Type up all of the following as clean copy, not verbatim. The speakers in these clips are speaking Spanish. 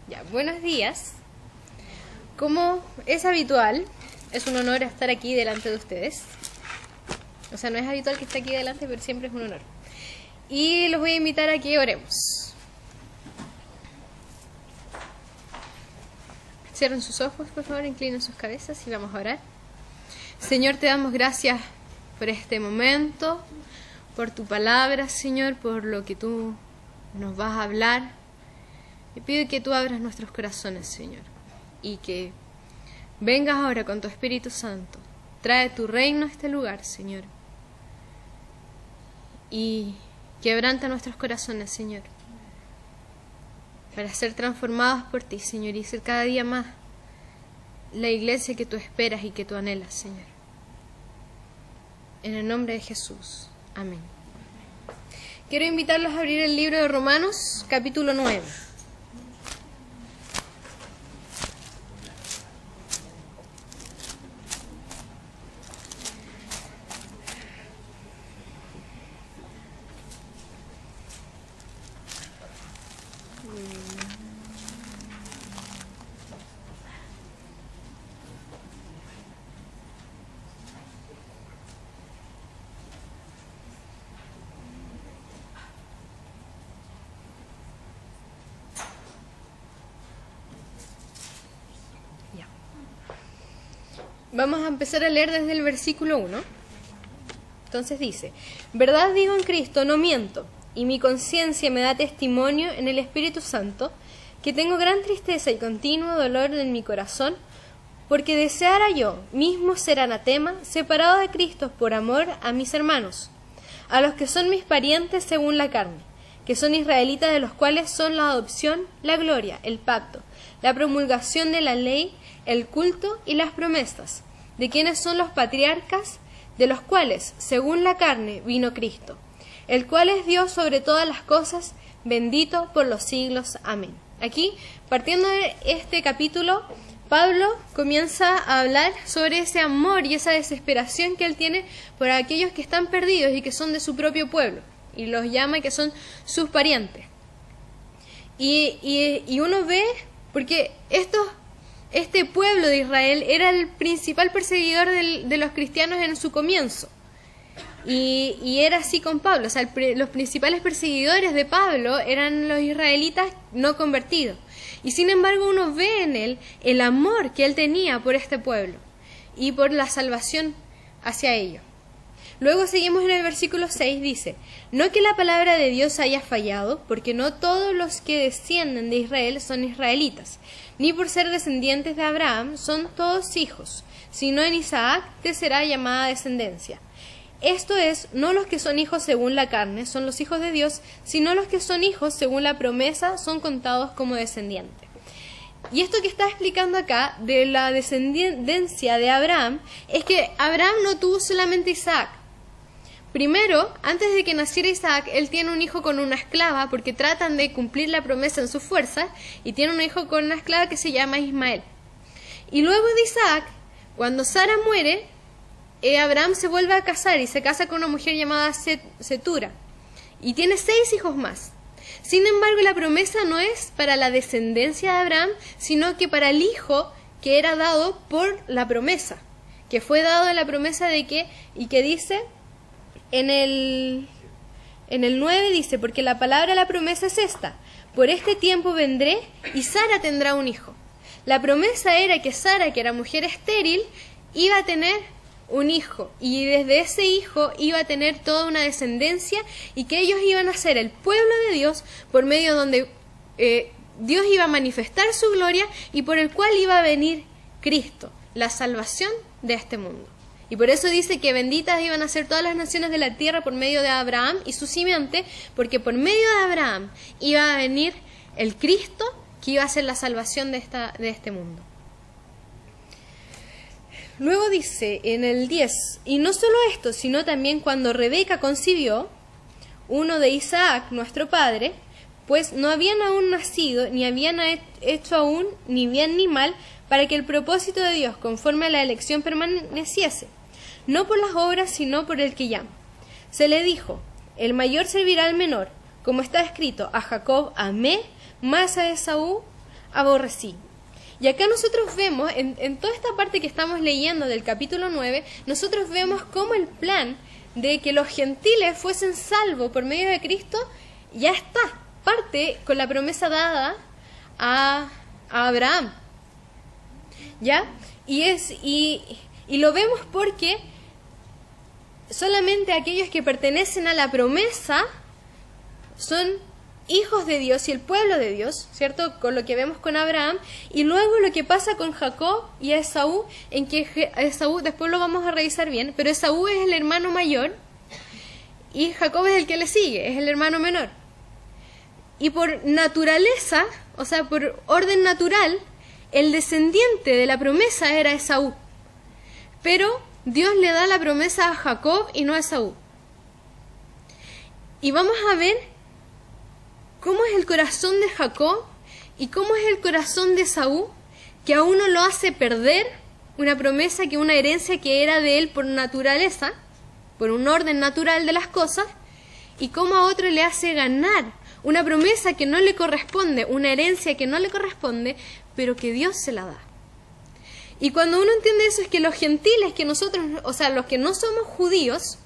Ya, buenos días. Como es habitual, es un honor estar aquí delante de ustedes. O sea, no es habitual que esté aquí delante, pero siempre es un honor. Y los voy a invitar a que oremos. Cierren sus ojos, por favor, inclinen sus cabezas y vamos a orar. Señor, te damos gracias por este momento, por tu palabra, Señor, por lo que tú nos vas a hablar. Te pido que tú abras nuestros corazones, Señor, y que vengas ahora con tu Espíritu Santo. Trae tu reino a este lugar, Señor, y quebranta nuestros corazones, Señor, para ser transformados por ti, Señor, y ser cada día más la iglesia que tú esperas y que tú anhelas, Señor. En el nombre de Jesús. Amén. Quiero invitarlos a abrir el libro de Romanos, capítulo 9. Vamos a empezar a leer desde el versículo 1. Entonces dice: verdad digo en Cristo, no miento, y mi conciencia me da testimonio en el Espíritu Santo, que tengo gran tristeza y continuo dolor en mi corazón, porque deseara yo mismo ser anatema, separado de Cristo por amor a mis hermanos, a los que son mis parientes según la carne, que son israelitas, de los cuales son la adopción, la gloria, el pacto, la promulgación de la ley, el culto y las promesas, de quienes son los patriarcas, de los cuales, según la carne, vino Cristo, el cual es Dios sobre todas las cosas, bendito por los siglos. Amén. Aquí, partiendo de este capítulo, Pablo comienza a hablar sobre ese amor y esa desesperación que él tiene por aquellos que están perdidos y que son de su propio pueblo, y los llama que son sus parientes. Y uno ve, porque este pueblo de Israel era el principal perseguidor de los cristianos en su comienzo. Y era así con Pablo. O sea, los principales perseguidores de Pablo eran los israelitas no convertidos. Y sin embargo uno ve en él el amor que él tenía por este pueblo y por la salvación hacia ellos. Luego seguimos en el versículo 6, dice: no que la palabra de Dios haya fallado, porque no todos los que descienden de Israel son israelitas, ni por ser descendientes de Abraham son todos hijos, sino en Isaac te será llamada descendencia. Esto es, no los que son hijos según la carne son los hijos de Dios, sino los que son hijos según la promesa son contados como descendientes. Y esto que está explicando acá de la descendencia de Abraham es que Abraham no tuvo solamente Isaac. Primero, antes de que naciera Isaac, él tiene un hijo con una esclava, porque tratan de cumplir la promesa en sus fuerzas, y tiene un hijo con una esclava que se llama Ismael. Y luego de Isaac, cuando Sara muere, Abraham se vuelve a casar y se casa con una mujer llamada Setura, y tiene 6 hijos más. Sin embargo, la promesa no es para la descendencia de Abraham, sino que para el hijo que era dado por la promesa, que fue dado en la promesa de que, y que dice en el 9, dice: porque la palabra de la promesa es esta: por este tiempo vendré y Sara tendrá un hijo. La promesa era que Sara, que era mujer estéril, iba a tener un hijo, y desde ese hijo iba a tener toda una descendencia, y que ellos iban a ser el pueblo de Dios, por medio donde Dios iba a manifestar su gloria, y por el cual iba a venir Cristo, la salvación de este mundo. Y por eso dice que benditas iban a ser todas las naciones de la tierra por medio de Abraham y su simiente, porque por medio de Abraham iba a venir el Cristo que iba a ser la salvación de este mundo. Luego dice en el 10: y no solo esto, sino también cuando Rebeca concibió, uno de Isaac, nuestro padre, pues no habían aún nacido, ni habían hecho aún ni bien ni mal, para que el propósito de Dios conforme a la elección permaneciese, no por las obras, sino por el que llama. Se le dijo: el mayor servirá al menor, como está escrito: a Jacob amé, más a Esaú aborrecí. Y acá nosotros vemos, en toda esta parte que estamos leyendo del capítulo 9, nosotros vemos cómo el plan de que los gentiles fuesen salvos por medio de Cristo ya está, parte con la promesa dada a Abraham. ¿Ya? Y lo vemos porque solamente aquellos que pertenecen a la promesa son hijos de Dios y el pueblo de Dios, ¿cierto? Con lo que vemos con Abraham, y luego lo que pasa con Jacob y Esaú, en que Esaú, después lo vamos a revisar bien, pero Esaú es el hermano mayor y Jacob es el que le sigue, es el hermano menor. Y por naturaleza, o sea, por orden natural, el descendiente de la promesa era Esaú. Pero Dios le da la promesa a Jacob y no a Esaú. Y vamos a ver cómo es el corazón de Jacob y cómo es el corazón de Esaú, que a uno lo hace perder una promesa, una herencia que era de él por naturaleza, por un orden natural de las cosas, y cómo a otro le hace ganar una promesa que no le corresponde, una herencia que no le corresponde, pero que Dios se la da. Y cuando uno entiende eso, es que los gentiles, que nosotros, o sea, los que no somos judíos,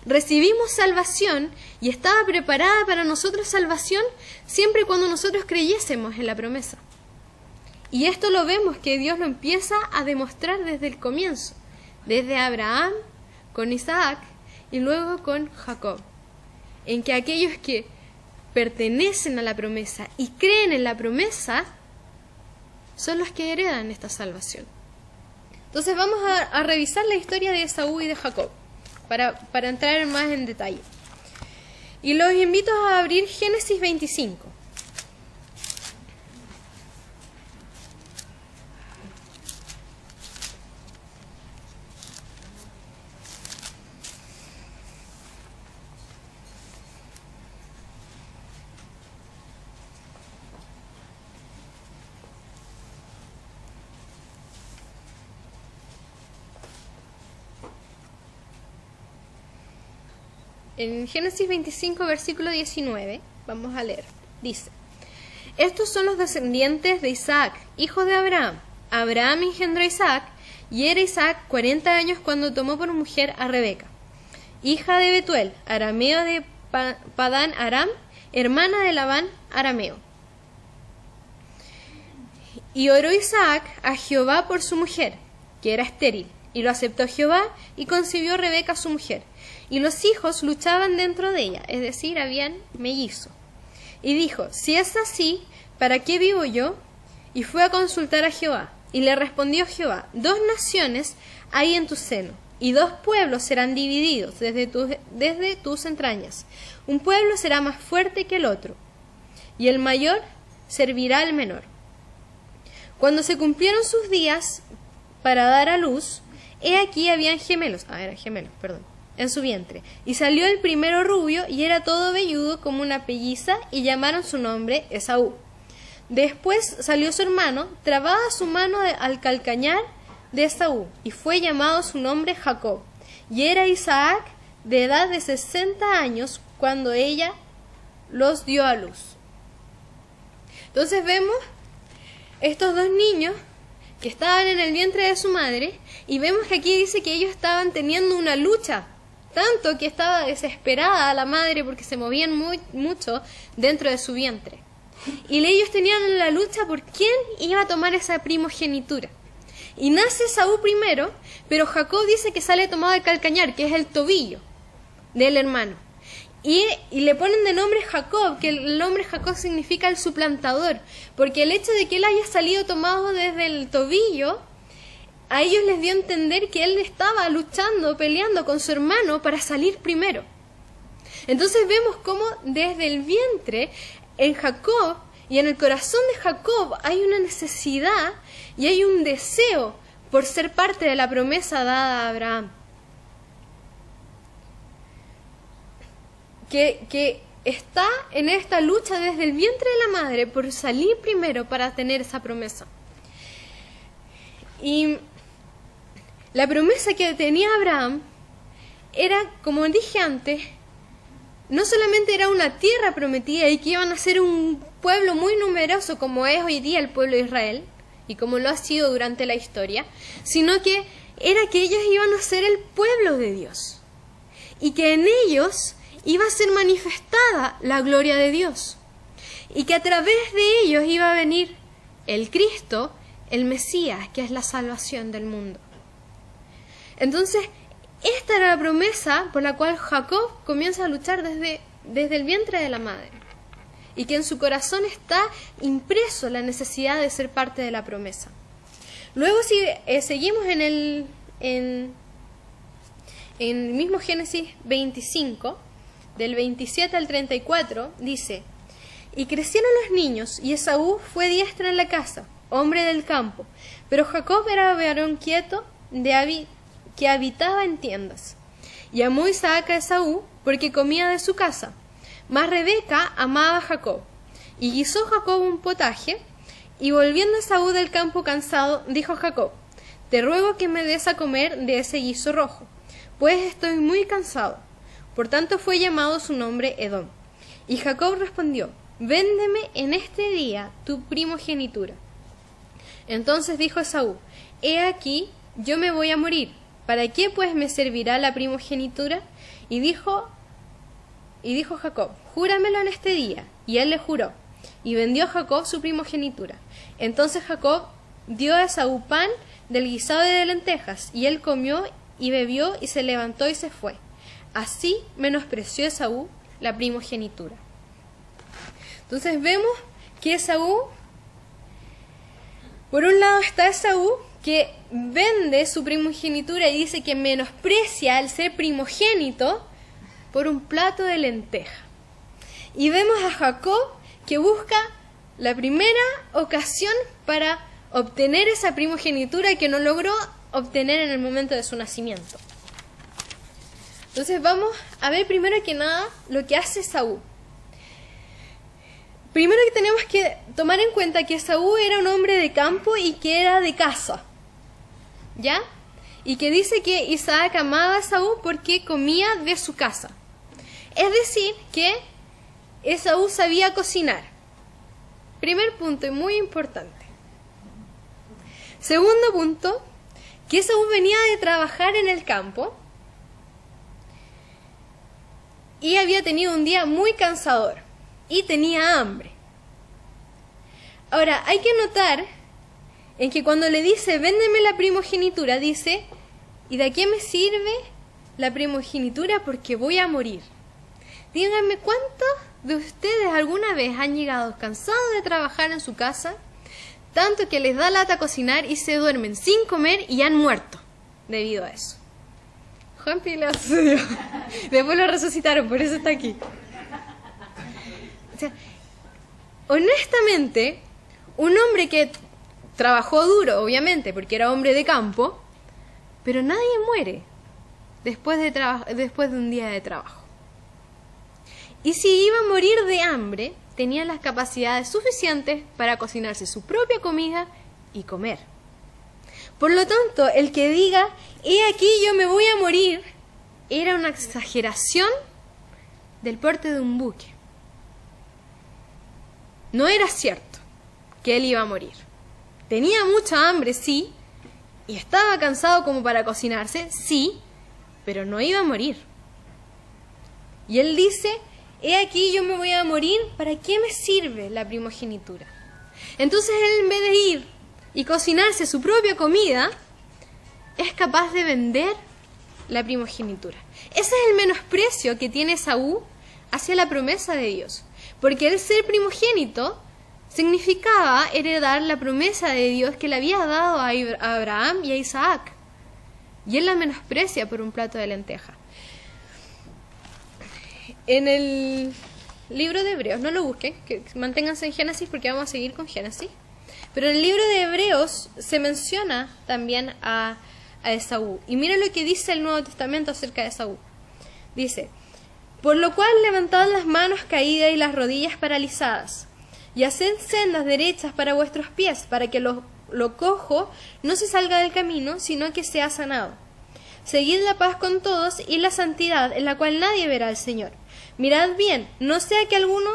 recibimos salvación y estaba preparada para nosotros salvación siempre y cuando nosotros creyésemos en la promesa. Y esto lo vemos que Dios lo empieza a demostrar desde el comienzo, desde Abraham, con Isaac y luego con Jacob, en que aquellos que pertenecen a la promesa y creen en la promesa son los que heredan esta salvación. Entonces vamos a revisar la historia de Esaú y de Jacob para entrar más en detalle. Y los invito a abrir Génesis 25. En Génesis 25, versículo 19, vamos a leer. Dice: estos son los descendientes de Isaac, hijo de Abraham. Abraham engendró a Isaac, y era Isaac 40 años cuando tomó por mujer a Rebeca, hija de Betuel, arameo de Padán Aram, hermana de Labán, arameo. Y oró Isaac a Jehová por su mujer, que era estéril, y lo aceptó Jehová, y concibió Rebeca su mujer. Y los hijos luchaban dentro de ella, es decir, habían mellizo. Y dijo: si es así, ¿para qué vivo yo? Y fue a consultar a Jehová. Y le respondió Jehová: 2 naciones hay en tu seno, y 2 pueblos serán divididos desde tus entrañas. Un pueblo será más fuerte que el otro, y el mayor servirá al menor. Cuando se cumplieron sus días para dar a luz, he aquí habían gemelos, en su vientre. Y salió el primero rubio, y era todo velludo como una pelliza, y llamaron su nombre Esaú. Después salió su hermano, trabada su mano al calcañar de Esaú, y fue llamado su nombre Jacob. Y era Isaac de edad de 60 años cuando ella los dio a luz. Entonces vemos estos 2 niños que estaban en el vientre de su madre, y vemos que aquí dice que ellos estaban teniendo una lucha, tanto que estaba desesperada la madre porque se movían mucho dentro de su vientre. Y ellos tenían la lucha por quién iba a tomar esa primogenitura. Y nace Esaú primero, pero Jacob dice que sale tomado de calcañar, que es el tobillo del hermano. Y le ponen de nombre Jacob, que el nombre Jacob significa el suplantador, porque el hecho de que él haya salido tomado desde el tobillo, a ellos les dio a entender que él estaba luchando, peleando con su hermano para salir primero. Entonces vemos cómo desde el vientre, en Jacob y en el corazón de Jacob, hay una necesidad y hay un deseo por ser parte de la promesa dada a Abraham. Que está en esta lucha desde el vientre de la madre por salir primero para tener esa promesa. Y la promesa que tenía Abraham era, como dije antes, no solamente era una tierra prometida y que iban a ser un pueblo muy numeroso como es hoy día el pueblo de Israel y como lo ha sido durante la historia, sino que era que ellos iban a ser el pueblo de Dios y que en ellos iba a ser manifestada la gloria de Dios y que a través de ellos iba a venir el Cristo, el Mesías, que es la salvación del mundo. Entonces, esta era la promesa por la cual Jacob comienza a luchar desde el vientre de la madre. Y que en su corazón está impreso la necesidad de ser parte de la promesa. Luego, si seguimos en el mismo Génesis 25, del 27 al 34, dice: Y crecieron los niños, y Esaú fue diestra en la casa, hombre del campo, pero Jacob era varón quieto que habitaba en tiendas. Y amó Isaac a Esaú porque comía de su casa, mas Rebeca amaba a Jacob. Y guisó Jacob un potaje, y volviendo Esaú del campo cansado, dijo a Jacob: Te ruego que me des a comer de ese guiso rojo, pues estoy muy cansado. Por tanto fue llamado su nombre Edom. Y Jacob respondió: Véndeme en este día tu primogenitura. Entonces dijo Esaú: He aquí, yo me voy a morir. ¿Para qué pues me servirá la primogenitura? Y dijo Jacob: Júramelo en este día. Y él le juró. Y vendió Jacob su primogenitura. Entonces Jacob dio a Esaú pan del guisado de lentejas. Y él comió y bebió y se levantó y se fue. Así menospreció Esaú la primogenitura. Entonces vemos que Esaú, por un lado está Esaú, que vende su primogenitura y dice que menosprecia el ser primogénito por un plato de lenteja. Y vemos a Jacob que busca la primera ocasión para obtener esa primogenitura que no logró obtener en el momento de su nacimiento. Entonces vamos a ver primero que nada lo que hace Esaú. Primero que tenemos que tomar en cuenta que Esaú era un hombre de campo y que era de casa, ¿ya? Y que dice que Isaac amaba a Esaú porque comía de su casa. Es decir, que Esaú sabía cocinar. Primer punto y muy importante. Segundo punto, que Esaú venía de trabajar en el campo y había tenido un día muy cansador y tenía hambre. Ahora, hay que notar en que cuando le dice, véndeme la primogenitura, dice, ¿y de qué me sirve la primogenitura? Porque voy a morir. Díganme, ¿cuántos de ustedes alguna vez han llegado cansados de trabajar en su casa, tanto que les da lata cocinar y se duermen sin comer y han muerto debido a eso? Juanpi le sucedió. Después lo resucitaron, por eso está aquí. O sea, honestamente, un hombre que trabajó duro, obviamente, porque era hombre de campo, pero nadie muere después de un día de trabajo. Y si iba a morir de hambre, tenía las capacidades suficientes para cocinarse su propia comida y comer. Por lo tanto, el que diga, he aquí yo me voy a morir, era una exageración del porte de un buque. No era cierto que él iba a morir. Tenía mucha hambre, sí, y estaba cansado como para cocinarse, sí, pero no iba a morir. Y él dice, he aquí yo me voy a morir, ¿para qué me sirve la primogenitura? Entonces él, en vez de ir y cocinarse su propia comida, es capaz de vender la primogenitura. Ese es el menosprecio que tiene Esaú hacia la promesa de Dios, porque el ser primogénito significaba heredar la promesa de Dios que le había dado a Abraham y a Isaac, y él la menosprecia por un plato de lenteja. En el libro de Hebreos, no lo busquen, que manténganse en Génesis porque vamos a seguir con Génesis, pero en el libro de Hebreos se menciona también a Esaú. Y mira lo que dice el Nuevo Testamento acerca de Esaú. Dice, por lo cual levantad las manos caídas y las rodillas paralizadas, y haced sendas derechas para vuestros pies, para que lo cojo no se salga del camino, sino que sea sanado. seguid la paz con todos y la santidad, en la cual nadie verá al Señor. Mirad bien, no sea que alguno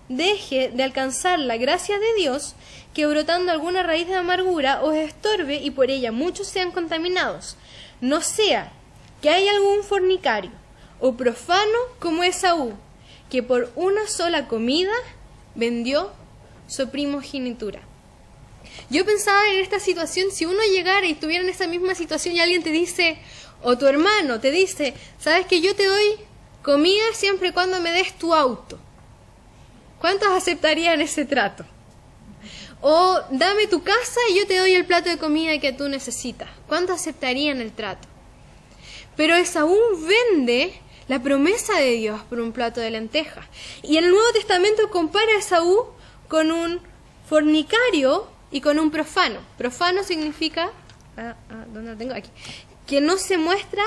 deje de alcanzar la gracia de Dios, que brotando alguna raíz de amargura os estorbe y por ella muchos sean contaminados. No sea que haya algún fornicario o profano como Esaú, que por una sola comida vendió su primogenitura. Yo pensaba en esta situación, si uno llegara y estuviera en esta misma situación y alguien te dice, o tu hermano te dice, sabes que yo te doy comida siempre y cuando me des tu auto. ¿Cuántos aceptarían ese trato? O dame tu casa y yo te doy el plato de comida que tú necesitas. ¿Cuántos aceptarían el trato? Pero Esaú vende la promesa de Dios por un plato de lentejas. Y el Nuevo Testamento compara a Esaú con un fornicario y con un profano. Profano significa, ¿dónde lo tengo? Aquí, que no se muestra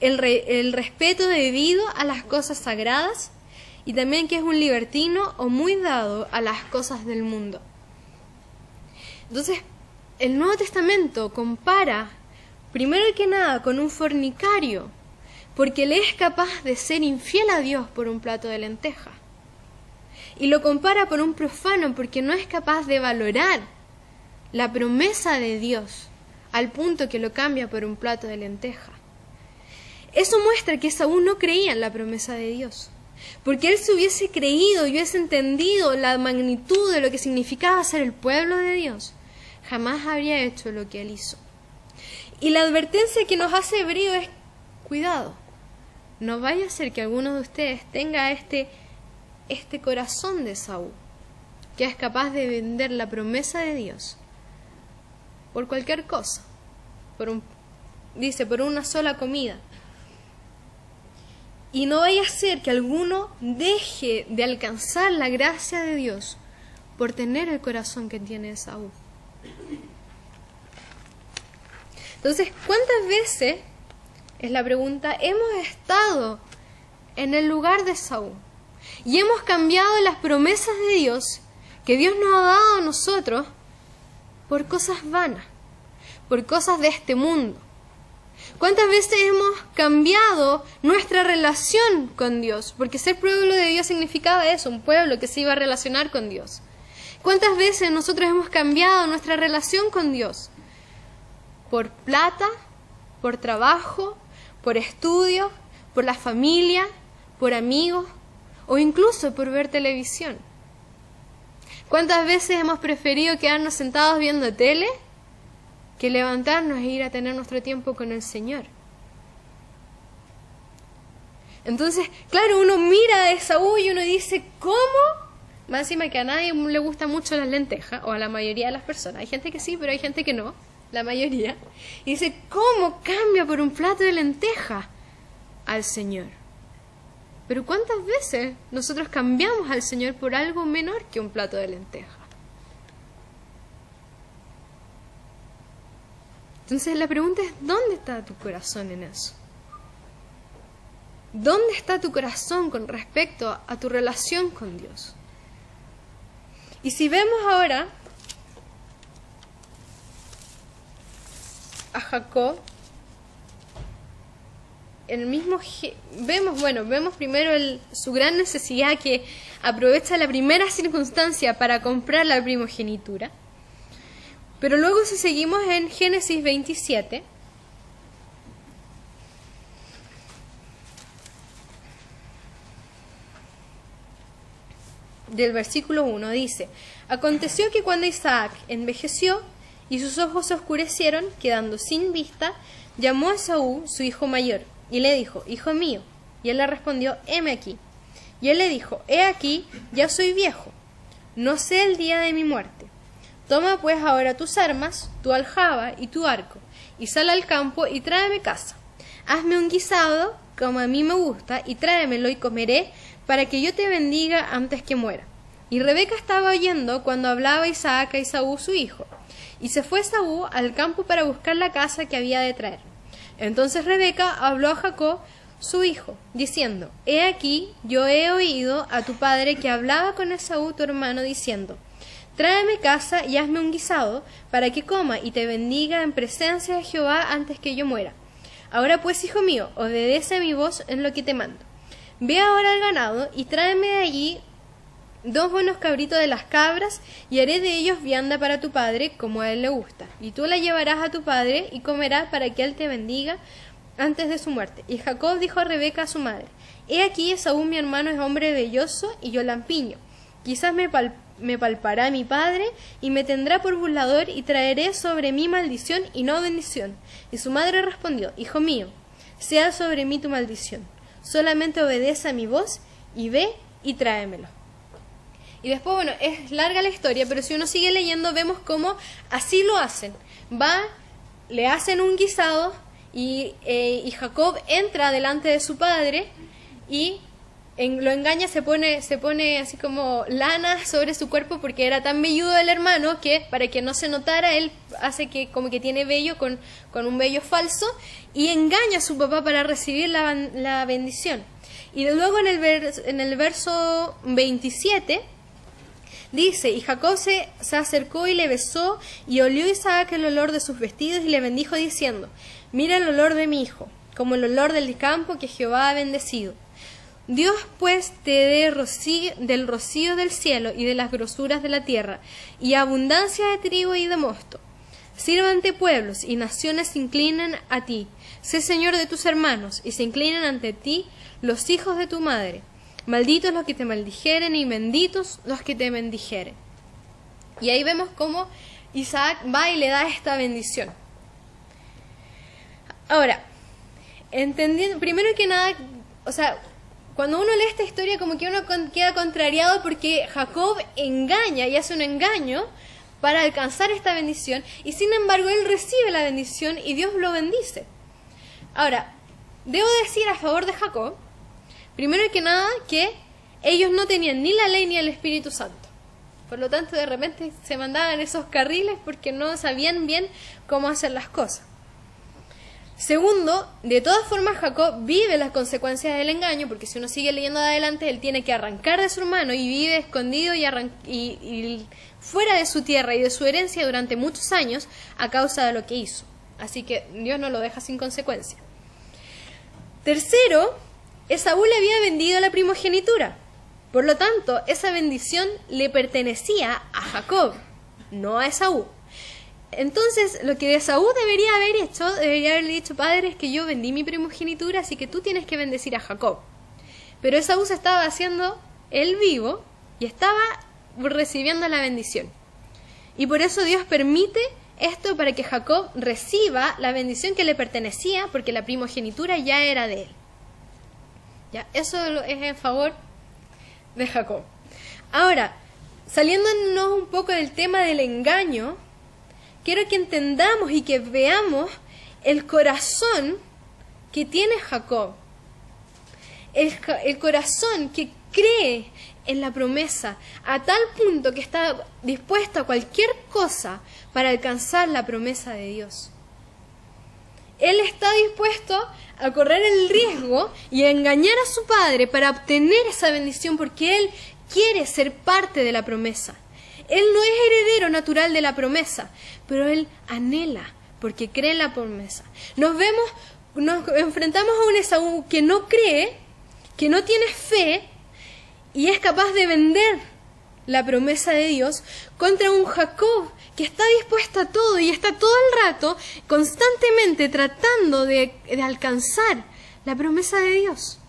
el respeto debido a las cosas sagradas, y también que es un libertino o muy dado a las cosas del mundo. Entonces, el Nuevo Testamento compara, primero que nada, con un fornicario, porque le es capaz de ser infiel a Dios por un plato de lentejas. Y lo compara por un profano, porque no es capaz de valorar la promesa de Dios, al punto que lo cambia por un plato de lentejas. Eso muestra que Esaú no creía en la promesa de Dios. Porque él se hubiese creído y hubiese entendido la magnitud de lo que significaba ser el pueblo de Dios, jamás habría hecho lo que él hizo. Y la advertencia que nos hace Hebreo es, cuidado, no vaya a ser que alguno de ustedes tenga este corazón de Saúl, que es capaz de vender la promesa de Dios por cualquier cosa, por una sola comida. Y no vaya a ser que alguno deje de alcanzar la gracia de Dios por tener el corazón que tiene Esaú. Entonces, ¿cuántas veces, es la pregunta, hemos estado en el lugar de Esaú y hemos cambiado las promesas de Dios que Dios nos ha dado a nosotros por cosas vanas, por cosas de este mundo? ¿Cuántas veces hemos cambiado nuestra relación con Dios? Porque ser pueblo de Dios significaba eso, un pueblo que se iba a relacionar con Dios. ¿Cuántas veces nosotros hemos cambiado nuestra relación con Dios? Por plata, por trabajo, por estudio, por la familia, por amigos o incluso por ver televisión. ¿Cuántas veces hemos preferido quedarnos sentados viendo tele que levantarnos e ir a tener nuestro tiempo con el Señor? Entonces, claro, uno mira a Esaú y uno dice, ¿cómo? Más encima que a nadie le gustan mucho las lentejas, o a la mayoría de las personas. Hay gente que sí, pero hay gente que no, la mayoría. Y dice, ¿cómo cambia por un plato de lentejas al Señor? Pero ¿cuántas veces nosotros cambiamos al Señor por algo menor que un plato de lentejas? Entonces la pregunta es, ¿dónde está tu corazón en eso? ¿Dónde está tu corazón con respecto a tu relación con Dios? Y si vemos ahora a Jacob, vemos primero su gran necesidad, que aprovecha la primera circunstancia para comprar la primogenitura. Pero luego, si seguimos en Génesis 27, del versículo 1, dice: aconteció que cuando Isaac envejeció y sus ojos se oscurecieron, quedando sin vista, llamó a Esaú, su hijo mayor, y le dijo: hijo mío. Y él le respondió: heme aquí. Y él le dijo: he aquí, ya soy viejo, no sé el día de mi muerte. Toma pues ahora tus armas, tu aljaba y tu arco, y sal al campo y tráeme caza. Hazme un guisado, como a mí me gusta, y tráemelo y comeré, para que yo te bendiga antes que muera. Y Rebeca estaba oyendo cuando hablaba Isaac a Esaú su hijo. Y se fue Esaú al campo para buscar la caza que había de traer. Entonces Rebeca habló a Jacob su hijo, diciendo: he aquí, yo he oído a tu padre que hablaba con Esaú tu hermano, diciendo: tráeme caza y hazme un guisado, para que coma y te bendiga en presencia de Jehová antes que yo muera. Ahora pues, hijo mío, obedece a mi voz en lo que te mando. Ve ahora al ganado y tráeme de allí 2 buenos cabritos de las cabras, y haré de ellos vianda para tu padre, como a él le gusta. Y tú la llevarás a tu padre y comerás para que él te bendiga antes de su muerte. Y Jacob dijo a Rebeca, a su madre: He aquí, Esaú mi hermano es hombre velloso y yo lampiño. Quizás me palpará mi padre y me tendrá por burlador, y traeré sobre mí maldición y no bendición. Y su madre respondió: Hijo mío, sea sobre mí tu maldición. Solamente obedece a mi voz y ve y tráemelo. Y después, bueno, es larga la historia, pero si uno sigue leyendo vemos cómo así lo hacen. Le hacen un guisado y Jacob entra delante de su padre y lo engaña, se pone así como lana sobre su cuerpo porque era tan velludo el hermano que para que no se notara él hace que como que tiene vello con un vello falso, y engaña a su papá para recibir la bendición. Y luego en el verso 27 dice: Y Jacob se acercó y le besó, y olió Isaac el olor de sus vestidos, y le bendijo diciendo: Mira el olor de mi hijo, como el olor del campo que Jehová ha bendecido. Dios pues te dé del rocío del cielo y de las grosuras de la tierra, y abundancia de trigo y de mosto. Sírvante pueblos y naciones se inclinen a ti. Sé señor de tus hermanos, y se inclinen ante ti los hijos de tu madre. Malditos los que te maldijeren, y benditos los que te bendijeren. Y ahí vemos cómo Isaac va y le da esta bendición. Ahora, entendiendo, primero que nada, o sea, cuando uno lee esta historia como que uno queda contrariado porque Jacob engaña y hace un engaño para alcanzar esta bendición, y sin embargo él recibe la bendición y Dios lo bendice. Ahora, debo decir a favor de Jacob, primero que nada, que ellos no tenían ni la ley ni el Espíritu Santo. Por lo tanto, de repente se mandaban esos carriles porque no sabían bien cómo hacer las cosas. Segundo, de todas formas Jacob vive las consecuencias del engaño, porque si uno sigue leyendo adelante, él tiene que arrancar de su hermano y vive escondido y fuera de su tierra y de su herencia durante muchos años a causa de lo que hizo. Así que Dios no lo deja sin consecuencia. Tercero, Esaú le había vendido la primogenitura. Por lo tanto, esa bendición le pertenecía a Jacob, no a Esaú. Entonces, lo que Esaú debería haberle dicho: Padre, es que yo vendí mi primogenitura, así que tú tienes que bendecir a Jacob. Pero Esaú se estaba haciendo el vivo y estaba recibiendo la bendición. Y por eso Dios permite esto, para que Jacob reciba la bendición que le pertenecía, porque la primogenitura ya era de él. Ya, eso es en favor de Jacob. Ahora, saliéndonos un poco del tema del engaño, quiero que entendamos y que veamos el corazón que tiene Jacob. El corazón que cree en la promesa a tal punto que está dispuesto a cualquier cosa para alcanzar la promesa de Dios. Él está dispuesto a correr el riesgo y a engañar a su padre para obtener esa bendición, porque él quiere ser parte de la promesa. Él no es heredero natural de la promesa, pero él anhela porque cree en la promesa. Nos enfrentamos a un Esaú que no cree, que no tiene fe y es capaz de vender la promesa de Dios, contra un Jacob que está dispuesto a todo y está todo el rato constantemente tratando de alcanzar la promesa de Dios,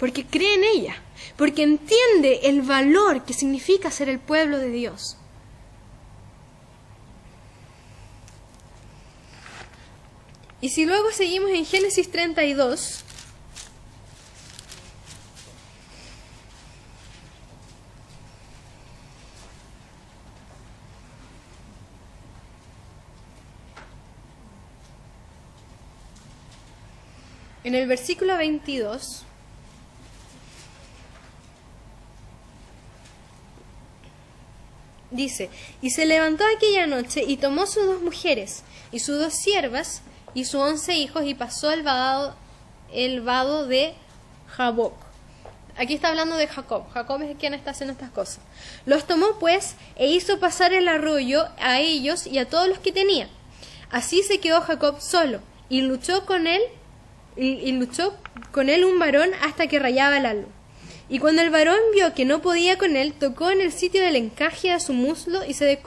porque cree en ella, porque entiende el valor que significa ser el pueblo de Dios. Y si luego seguimos en Génesis 32, en el versículo 22, dice: Y se levantó aquella noche y tomó sus 2 mujeres y sus 2 siervas y sus 11 hijos, y pasó el vado de Jaboc. Aquí está hablando de Jacob. Jacob es quien está haciendo estas cosas. Los tomó pues e hizo pasar el arroyo a ellos y a todos los que tenía. Así se quedó Jacob solo, y luchó con él un varón hasta que rayaba el alba. Y cuando el varón vio que no podía con él, tocó en el sitio del encaje a su muslo y se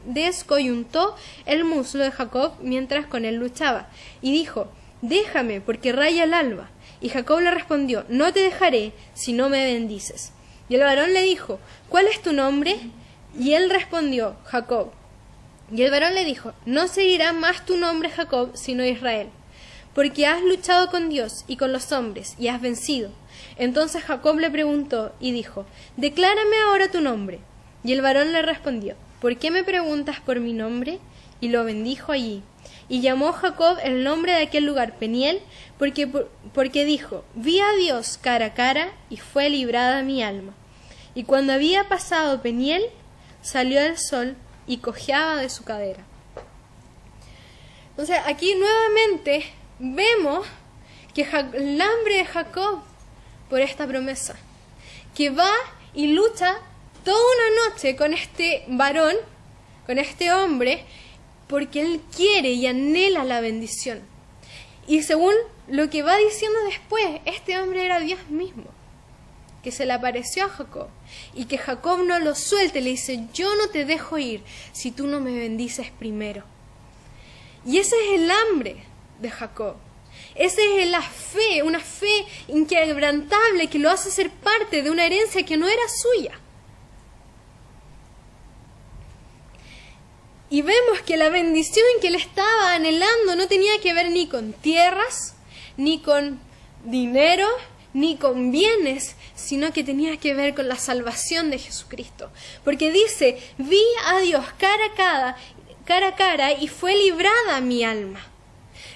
descoyuntó el muslo de Jacob mientras con él luchaba. Y dijo: déjame, porque raya el alba. Y Jacob le respondió: no te dejaré si no me bendices. Y el varón le dijo: ¿cuál es tu nombre? Y él respondió: Jacob. Y el varón le dijo: no seguirá más tu nombre Jacob, sino Israel, porque has luchado con Dios y con los hombres, y has vencido. Entonces Jacob le preguntó y dijo: declárame ahora tu nombre. Y el varón le respondió: ¿por qué me preguntas por mi nombre? Y lo bendijo allí. Y llamó Jacob el nombre de aquel lugar Peniel, porque dijo: vi a Dios cara a cara, y fue librada mi alma. Y cuando había pasado Peniel, salió el sol y cojeaba de su cadera. Entonces aquí nuevamente vemos que el hambre de Jacob por esta promesa, que va y lucha toda una noche con este varón, con este hombre, porque él quiere y anhela la bendición. Y según lo que va diciendo después, este hombre era Dios mismo, que se le apareció a Jacob, y que Jacob no lo suelte, le dice: yo no te dejo ir si tú no me bendices primero. Y ese es el hambre de Jacob. Esa es la fe, una fe inquebrantable que lo hace ser parte de una herencia que no era suya. Y vemos que la bendición que él estaba anhelando no tenía que ver ni con tierras, ni con dinero, ni con bienes, sino que tenía que ver con la salvación de Jesucristo. Porque dice: vi a Dios cara a cara y fue librada mi alma.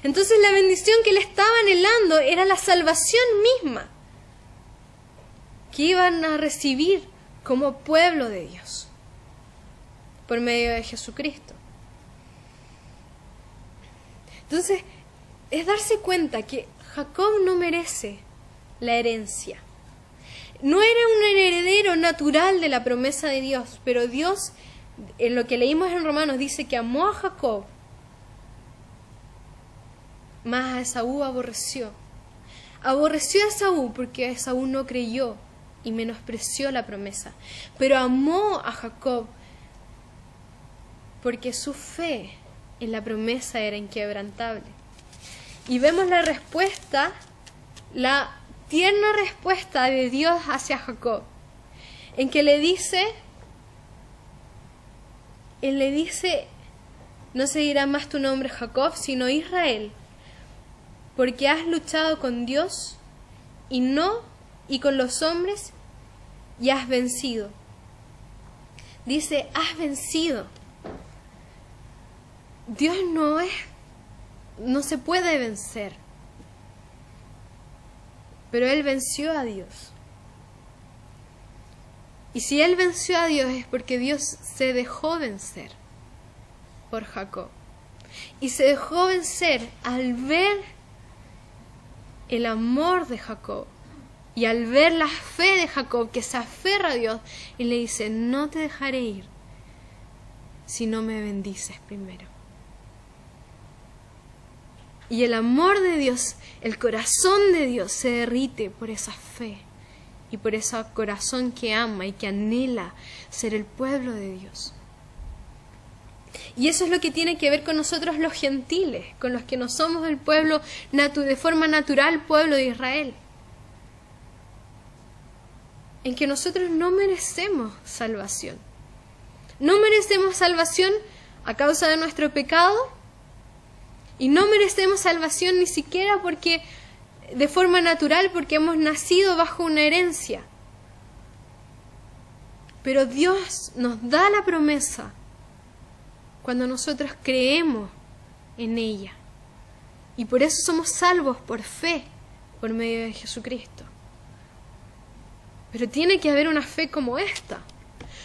Entonces la bendición que él estaba anhelando era la salvación misma que iban a recibir como pueblo de Dios por medio de Jesucristo. Entonces es darse cuenta que Jacob no merece la herencia. No era un heredero natural de la promesa de Dios, pero Dios, en lo que leímos en Romanos, dice que amó a Jacob, mas a Esaú aborreció. Aborreció a Esaú porque Esaú no creyó y menospreció la promesa. Pero amó a Jacob porque su fe en la promesa era inquebrantable. Y vemos la respuesta, la tierna respuesta de Dios hacia Jacob, en que él le dice: no seguirá más tu nombre Jacob, sino Israel, porque has luchado con Dios y con los hombres, y has vencido. Dice: has vencido. Dios no se puede vencer, pero él venció a Dios. Y si él venció a Dios es porque Dios se dejó vencer por Jacob. Y se dejó vencer al ver el amor de Jacob y al ver la fe de Jacob, que se aferra a Dios y le dice: no te dejaré ir si no me bendices primero. Y el amor de Dios, el corazón de Dios se derrite por esa fe y por ese corazón que ama y que anhela ser el pueblo de Dios. Y eso es lo que tiene que ver con nosotros los gentiles, con los que no somos el pueblo de forma natural, pueblo de Israel. En que nosotros no merecemos salvación. No merecemos salvación a causa de nuestro pecado, y no merecemos salvación ni siquiera porque de forma natural, porque hemos nacido bajo una herencia. Pero Dios nos da la promesa cuando nosotros creemos en ella. Y por eso somos salvos por fe, por medio de Jesucristo. Pero tiene que haber una fe como esta.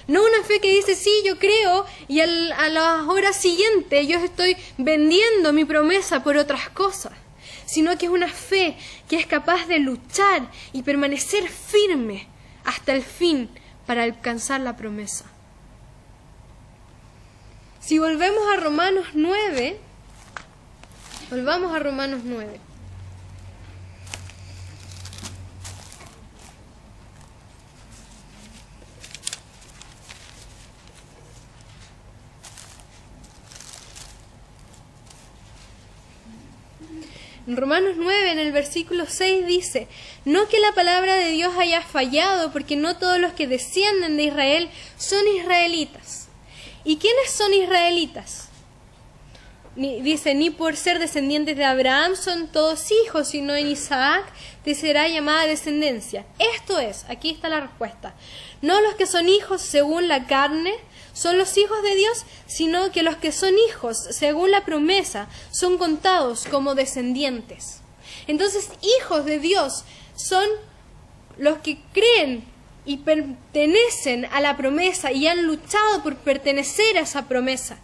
No una fe que dice: sí, yo creo, y a las horas siguientes yo estoy vendiendo mi promesa por otras cosas. Sino que es una fe que es capaz de luchar y permanecer firme hasta el fin para alcanzar la promesa. Si volvemos a Romanos 9, Volvamos a Romanos 9. En Romanos 9, en el versículo 6 dice: no que la palabra de Dios haya fallado, porque no todos los que descienden de Israel son israelitas. ¿Y quiénes son israelitas? Dice: ni por ser descendientes de Abraham son todos hijos, sino en Isaac te será llamada descendencia. Esto es, aquí está la respuesta: no los que son hijos según la carne son los hijos de Dios, sino que los que son hijos según la promesa son contados como descendientes. Entonces, hijos de Dios son los que creen y pertenecen a la promesa y han luchado por pertenecer a esa promesa.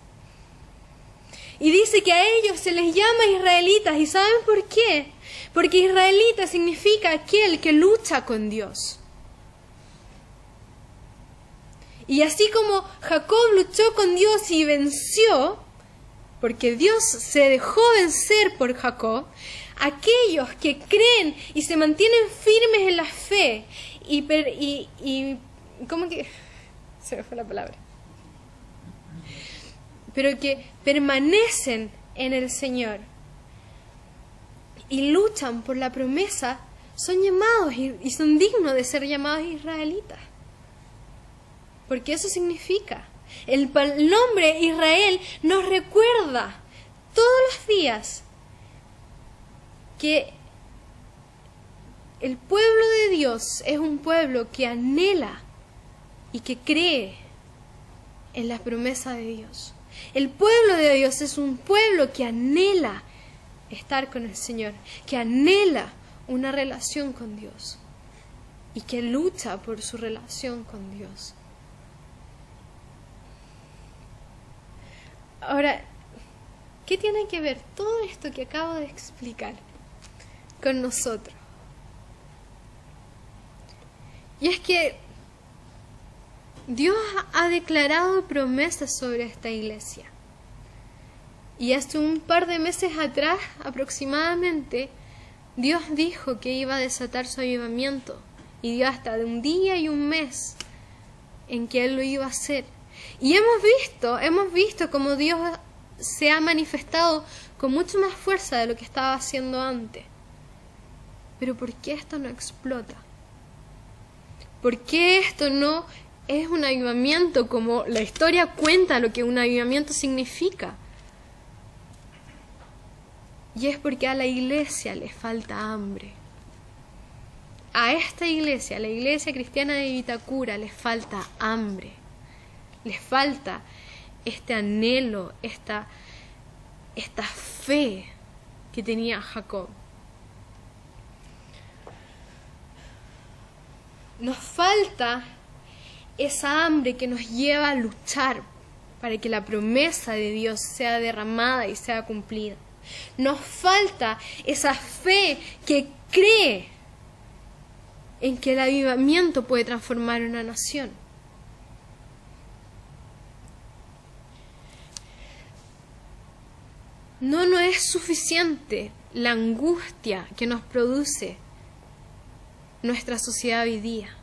Y dice que a ellos se les llama israelitas. ¿Y saben por qué? Porque israelita significa aquel que lucha con Dios. Y así como Jacob luchó con Dios y venció, porque Dios se dejó vencer por Jacob, aquellos que creen y se mantienen firmes en la fe ¿cómo que? Se me fue la palabra. Pero que permanecen en el Señor y luchan por la promesa, son llamados y son dignos de ser llamados israelitas. Porque eso significa. El nombre Israel nos recuerda todos los días que el pueblo de Dios es un pueblo que anhela y que cree en la promesa de Dios. El pueblo de Dios es un pueblo que anhela estar con el Señor, que anhela una relación con Dios y que lucha por su relación con Dios. Ahora, ¿qué tiene que ver todo esto que acabo de explicar con nosotros? Y es que Dios ha declarado promesas sobre esta iglesia. Y hace un par de meses atrás, aproximadamente, Dios dijo que iba a desatar su avivamiento. Y dio hasta de un día y un mes en que Él lo iba a hacer. Y hemos visto cómo Dios se ha manifestado con mucho más fuerza de lo que estaba haciendo antes. Pero ¿por qué esto no explota? ¿Por qué esto no es un avivamiento como la historia cuenta lo que un avivamiento significa? Y es porque a la iglesia le falta hambre. A esta iglesia, a la iglesia cristiana de Vitacura, le falta hambre. Les falta este anhelo, esta fe que tenía Jacob. Nos falta esa hambre que nos lleva a luchar para que la promesa de Dios sea derramada y sea cumplida. Nos falta esa fe que cree en que el avivamiento puede transformar una nación. No es suficiente la angustia que nos produce nuestra sociedad hoy día.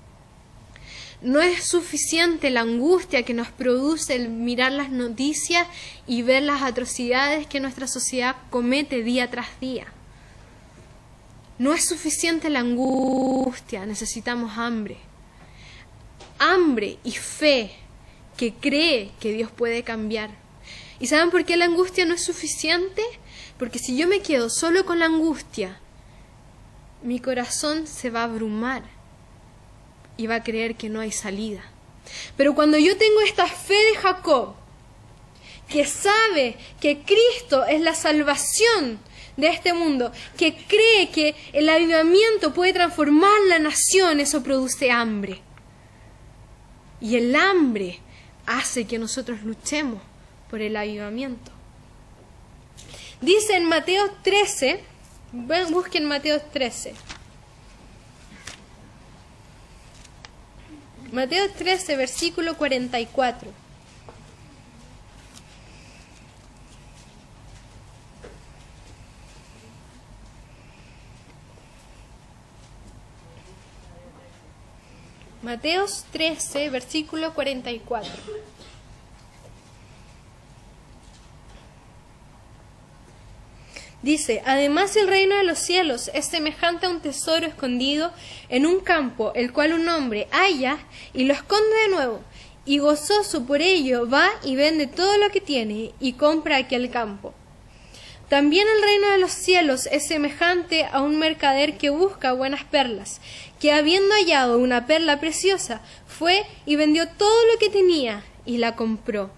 No es suficiente la angustia que nos produce el mirar las noticias y ver las atrocidades que nuestra sociedad comete día tras día. No es suficiente la angustia, necesitamos hambre. Hambre y fe que cree que Dios puede cambiar. ¿Y saben por qué la angustia no es suficiente? Porque si yo me quedo solo con la angustia, mi corazón se va a abrumar y va a creer que no hay salida. Pero cuando yo tengo esta fe de Jacob, que sabe que Cristo es la salvación de este mundo, que cree que el avivamiento puede transformar la nación, eso produce hambre. Y el hambre hace que nosotros luchemos por el avivamiento. Dice en Mateo 13, busquen Mateo 13. Mateo 13, versículo 44. Mateos 13, versículo 44. Dice: además el reino de los cielos es semejante a un tesoro escondido en un campo, el cual un hombre halla y lo esconde de nuevo, y gozoso por ello va y vende todo lo que tiene y compra aquel campo. También el reino de los cielos es semejante a un mercader que busca buenas perlas, que habiendo hallado una perla preciosa, fue y vendió todo lo que tenía y la compró.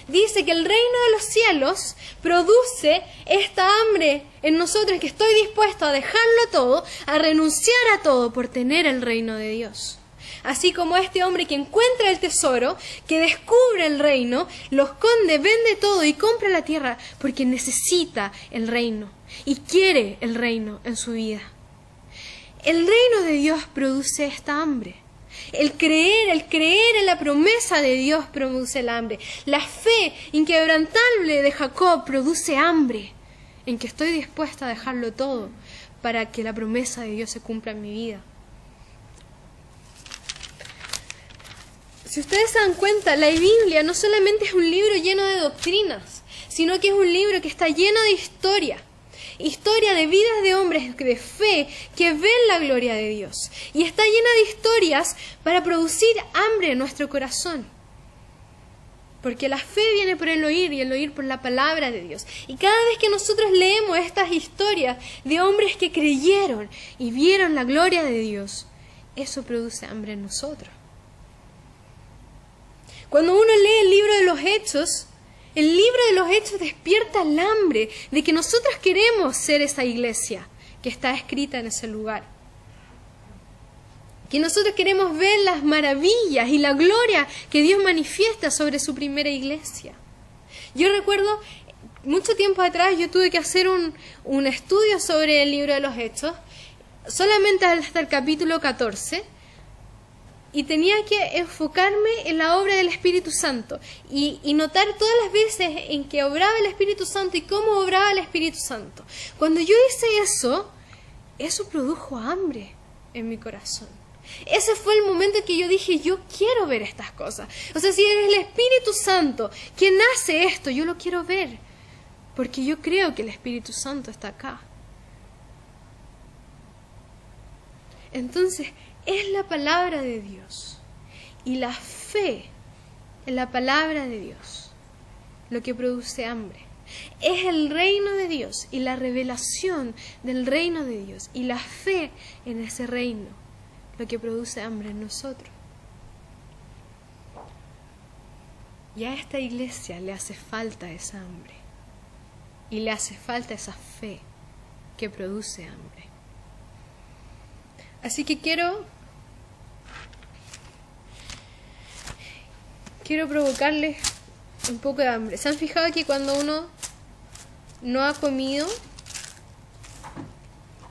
Dice que el reino de los cielos produce esta hambre en nosotros, que estoy dispuesto a dejarlo todo, a renunciar a todo por tener el reino de Dios. Así como este hombre que encuentra el tesoro, que descubre el reino, lo esconde, vende todo y compra la tierra porque necesita el reino y quiere el reino en su vida. El reino de Dios produce esta hambre. El creer en la promesa de Dios produce el hambre. La fe inquebrantable de Jacob produce hambre, en que estoy dispuesta a dejarlo todo para que la promesa de Dios se cumpla en mi vida. Si ustedes se dan cuenta, la Biblia no solamente es un libro lleno de doctrinas, sino que es un libro que está lleno de historia de vidas de hombres de fe que ven la gloria de Dios. Y está llena de historias para producir hambre en nuestro corazón. Porque la fe viene por el oír y el oír por la palabra de Dios. Y cada vez que nosotros leemos estas historias de hombres que creyeron y vieron la gloria de Dios, eso produce hambre en nosotros. Cuando uno lee el libro de los Hechos, el libro de los Hechos despierta el hambre de que nosotros queremos ser esa iglesia que está escrita en ese lugar. Que nosotros queremos ver las maravillas y la gloria que Dios manifiesta sobre su primera iglesia. Yo recuerdo, mucho tiempo atrás yo tuve que hacer un estudio sobre el libro de los Hechos, solamente hasta el capítulo 14, y tenía que enfocarme en la obra del Espíritu Santo y notar todas las veces en que obraba el Espíritu Santo y cómo obraba el Espíritu Santo. Cuando yo hice eso produjo hambre en mi corazón. Ese fue el momento en que yo dije, yo quiero ver estas cosas. O sea, si es el Espíritu Santo quien hace esto, yo lo quiero ver, porque yo creo que el Espíritu Santo está acá. Entonces, es la palabra de Dios y la fe en la palabra de Dios lo que produce hambre. Es el reino de Dios y la revelación del reino de Dios y la fe en ese reino lo que produce hambre en nosotros. Y a esta iglesia le hace falta esa hambre y le hace falta esa fe que produce hambre. Así que quiero provocarles un poco de hambre. ¿Se han fijado que cuando uno no ha comido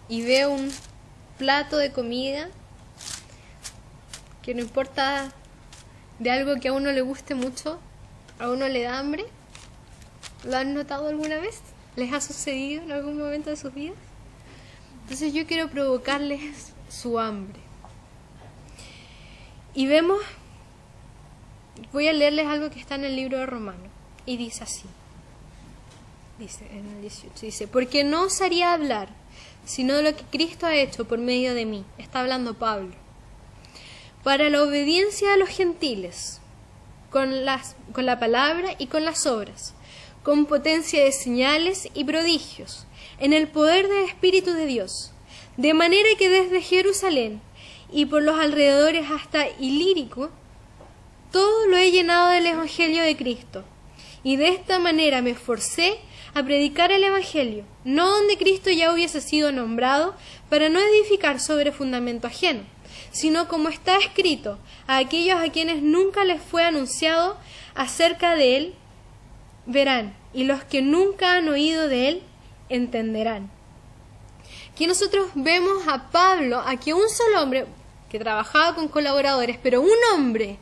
y ve un plato de comida, que no importa de algo que a uno le guste mucho, a uno le da hambre? ¿Lo han notado alguna vez? ¿Les ha sucedido en algún momento de sus vidas? Entonces yo quiero provocarles su hambre. Y vemos, voy a leerles algo que está en el libro de Romanos, y dice así, dice en el 18, dice: porque no osaría hablar sino de lo que Cristo ha hecho por medio de mí, está hablando Pablo, para la obediencia a los gentiles, con la palabra y con las obras, con potencia de señales y prodigios, en el poder del Espíritu de Dios, de manera que desde Jerusalén y por los alrededores hasta Ilírico, todo lo he llenado del Evangelio de Cristo, y de esta manera me esforcé a predicar el Evangelio, no donde Cristo ya hubiese sido nombrado, para no edificar sobre fundamento ajeno, sino como está escrito, a aquellos a quienes nunca les fue anunciado acerca de él, verán, y los que nunca han oído de él, entenderán. Aquí nosotros vemos a Pablo, a que un solo hombre, que trabajaba con colaboradores, pero un hombre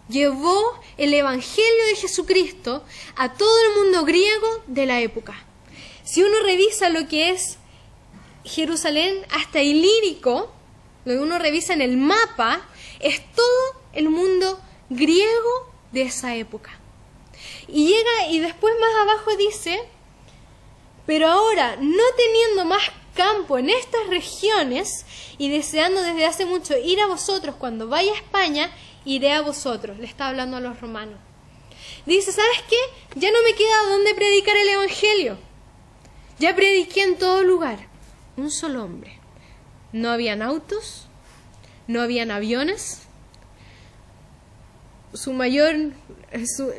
llevó el Evangelio de Jesucristo a todo el mundo griego de la época. Si uno revisa lo que es Jerusalén hasta Ilírico, lo que uno revisa en el mapa, es todo el mundo griego de esa época. Y llega y después más abajo dice, pero ahora, no teniendo más campo en estas regiones y deseando desde hace mucho ir a vosotros, cuando vaya a España, iré a vosotros. Le está hablando a los romanos. Dice, ¿sabes qué? Ya no me queda dónde predicar el evangelio. Ya prediqué en todo lugar. Un solo hombre. No habían autos, no habían aviones.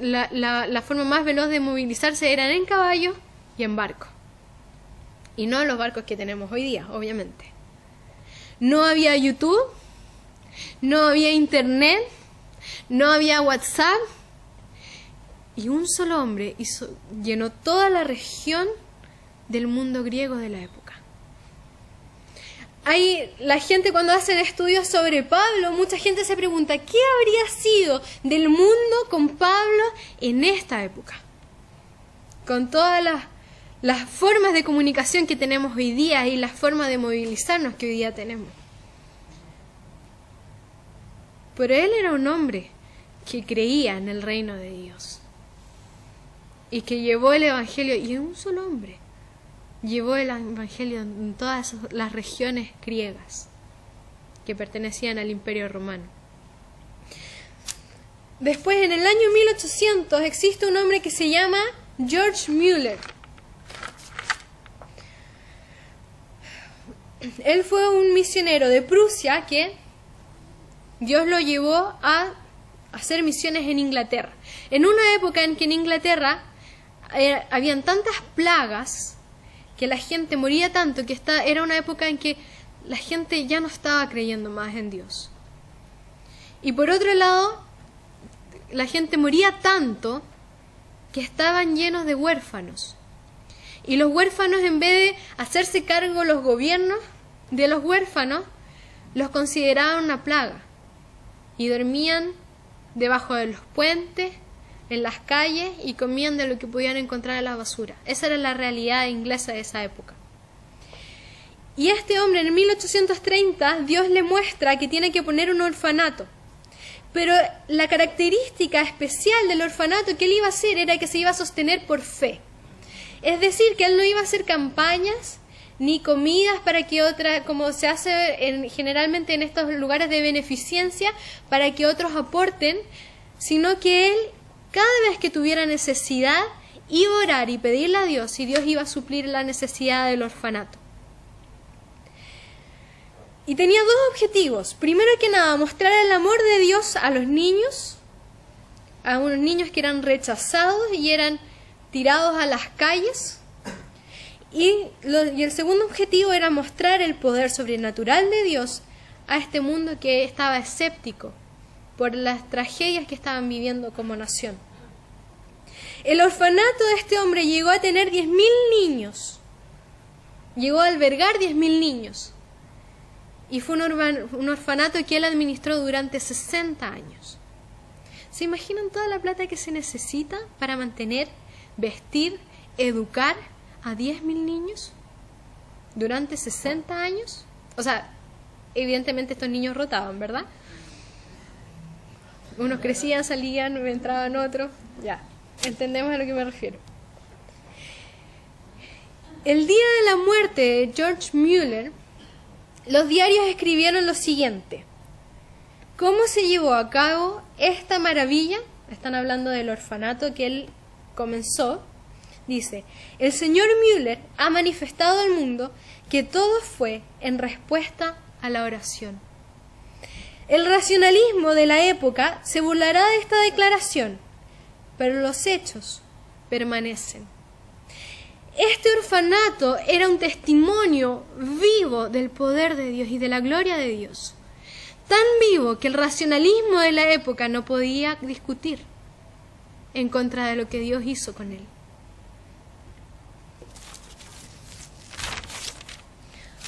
La forma más veloz de movilizarse eran en caballo y en barco. Y no los barcos que tenemos hoy día, obviamente. No había YouTube, no había internet, no había WhatsApp. Y un solo hombre llenó toda la región del mundo griego de la época. La gente, cuando hacen estudios sobre Pablo, mucha gente se pregunta, ¿qué habría sido del mundo con Pablo en esta época? Con todas las formas de comunicación que tenemos hoy día y las formas de movilizarnos que hoy día tenemos. Pero él era un hombre que creía en el reino de Dios y que llevó el evangelio, y un solo hombre llevó el evangelio en todas las regiones griegas que pertenecían al Imperio Romano. Después, en el año 1800, existe un hombre que se llama George Müller. Él fue un misionero de Prusia que Dios lo llevó a hacer misiones en Inglaterra. En una época en que en Inglaterra habían tantas plagas que la gente moría tanto, que era una época en que la gente ya no estaba creyendo más en Dios. Y por otro lado, la gente moría tanto que estaban llenos de huérfanos. Y los huérfanos, en vez de hacerse cargo los gobiernos de los huérfanos, los consideraban una plaga. Y dormían debajo de los puentes, en las calles, y comían de lo que podían encontrar en la basura. Esa era la realidad inglesa de esa época. Y este hombre, en 1830, Dios le muestra que tiene que poner un orfanato. Pero la característica especial del orfanato que él iba a hacer era que se iba a sostener por fe. Es decir, que él no iba a hacer campañas ni comidas para que como se hace generalmente en estos lugares de beneficencia, para que otros aporten, sino que él, cada vez que tuviera necesidad, iba a orar y pedirle a Dios, y Dios iba a suplir la necesidad del orfanato. Y tenía dos objetivos. Primero que nada, mostrar el amor de Dios a los niños, a unos niños que eran rechazados y eran tirados a las calles. Y el segundo objetivo era mostrar el poder sobrenatural de Dios a este mundo que estaba escéptico por las tragedias que estaban viviendo como nación. El orfanato de este hombre llegó a tener 10.000 niños. Llegó a albergar 10.000 niños. Y fue un orfanato que él administró durante 60 años. ¿Se imaginan toda la plata que se necesita para mantener, vestir, educar a 10.000 niños durante 60 años? O sea, evidentemente estos niños rotaban, ¿verdad? Unos crecían, salían, entraban otros. Ya, entendemos a lo que me refiero. El día de la muerte de George Müller, los diarios escribieron lo siguiente: ¿cómo se llevó a cabo esta maravilla? Están hablando del orfanato que él comenzó. Dice: el señor Müller ha manifestado al mundo que todo fue en respuesta a la oración. El racionalismo de la época se burlará de esta declaración, pero los hechos permanecen. Este orfanato era un testimonio vivo del poder de Dios y de la gloria de Dios. Tan vivo que el racionalismo de la época no podía discutir en contra de lo que Dios hizo con él.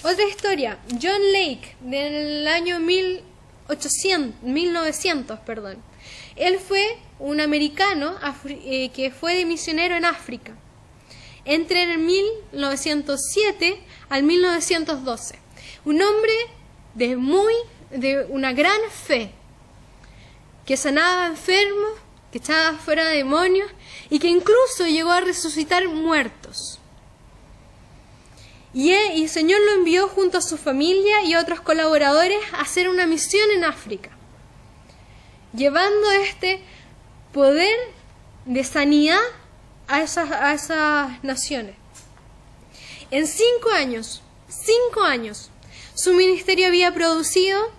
Otra historia, John Lake, del año 1900. Él fue un americano que fue de misionero en África, entre el 1907 al 1912. Un hombre de una gran fe, que sanaba enfermos, que echaba fuera demonios y que incluso llegó a resucitar muertos. Y el Señor lo envió junto a su familia y a otros colaboradores a hacer una misión en África, llevando este poder de sanidad a esas naciones. En 5 años, su ministerio había producido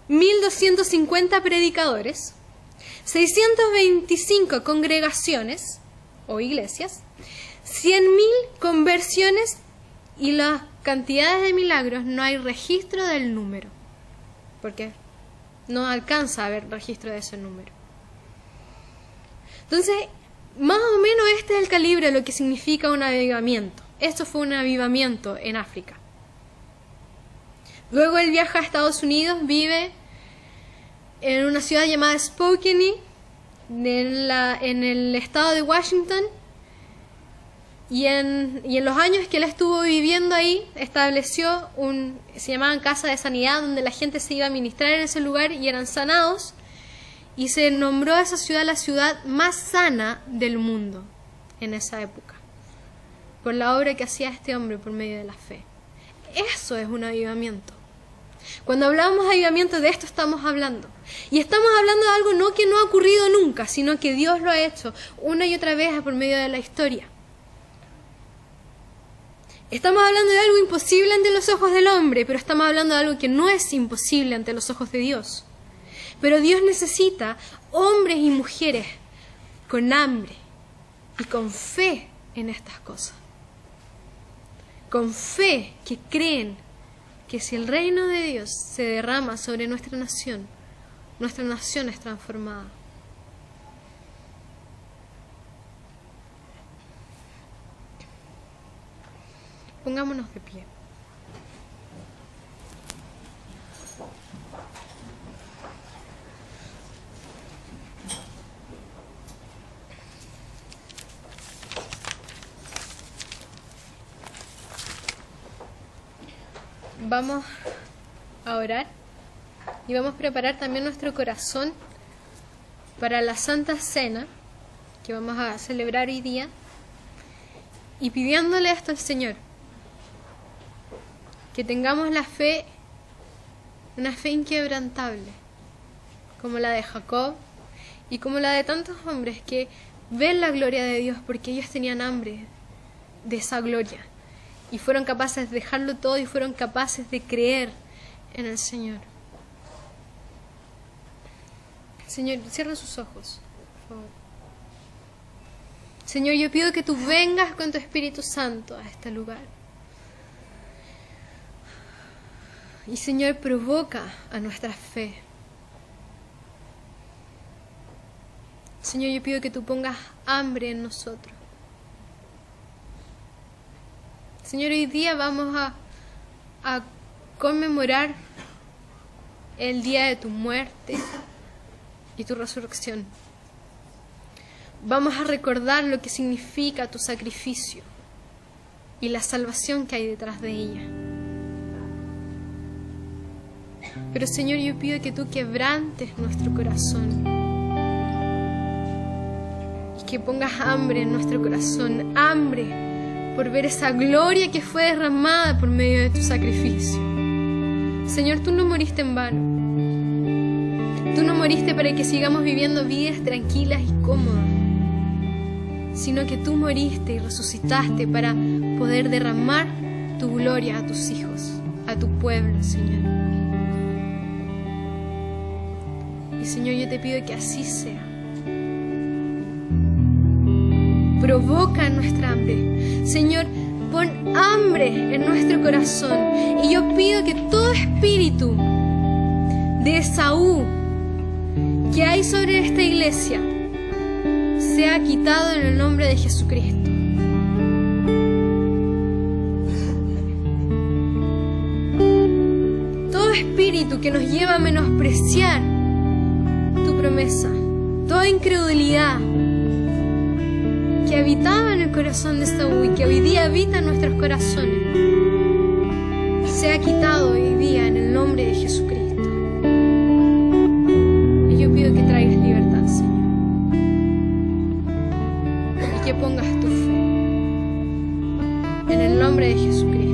1.250 predicadores, 625 congregaciones o iglesias, 100.000 conversiones y las cantidades de milagros no hay registro del número, porque no alcanza a haber registro de ese número. Entonces, más o menos este es el calibre de lo que significa un avivamiento. Esto fue un avivamiento en África. Luego él viaja a Estados Unidos, vive en una ciudad llamada Spokane, en el estado de Washington, y en los años que él estuvo viviendo ahí, estableció se llamaban casas de sanidad, donde la gente se iba a ministrar en ese lugar y eran sanados, y se nombró a esa ciudad la ciudad más sana del mundo en esa época, por la obra que hacía este hombre por medio de la fe. Eso es un avivamiento. Cuando hablamos de avivamiento, de esto estamos hablando. Y estamos hablando de algo no que no ha ocurrido nunca, sino que Dios lo ha hecho una y otra vez por medio de la historia. Estamos hablando de algo imposible ante los ojos del hombre, pero estamos hablando de algo que no es imposible ante los ojos de Dios. Pero Dios necesita hombres y mujeres con hambre y con fe en estas cosas. Con fe que creen que si el reino de Dios se derrama sobre nuestra nación es transformada. Pongámonos de pie. Vamos a orar y vamos a preparar también nuestro corazón para la Santa Cena que vamos a celebrar hoy día, y pidiéndole esto al Señor, que tengamos la fe, una fe inquebrantable, como la de Jacob y como la de tantos hombres que ven la gloria de Dios porque ellos tenían hambre de esa gloria y fueron capaces de dejarlo todo y fueron capaces de creer en el Señor. Señor, cierra sus ojos, por favor. Señor, yo pido que tú vengas con tu Espíritu Santo a este lugar. Y Señor, provoca a nuestra fe. Señor, yo pido que tú pongas hambre en nosotros. Señor, hoy día vamos a conmemorar el día de tu muerte y tu resurrección. Vamos a recordar lo que significa tu sacrificio y la salvación que hay detrás de ella. Pero Señor, yo pido que tú quebrantes nuestro corazón y que pongas hambre en nuestro corazón, hambre por ver esa gloria que fue derramada por medio de tu sacrificio. Señor, tú no moriste en vano. Tú no moriste para que sigamos viviendo vidas tranquilas y cómodas, sino que tú moriste y resucitaste para poder derramar tu gloria a tus hijos, a tu pueblo, Señor. Y Señor, yo te pido que así sea. Provoca nuestra hambre. Señor, pon hambre en nuestro corazón. Y yo pido que todo espíritu de Esaú que hay sobre esta iglesia sea quitado en el nombre de Jesucristo. Todo espíritu que nos lleva a menospreciar tu promesa, toda incredulidad que habitaba en el corazón de Saúl y que hoy día habita en nuestros corazones, sea quitado hoy día en el nombre de Jesucristo. Y yo pido que traigas libertad, Señor, y que pongas tu fe en el nombre de Jesucristo.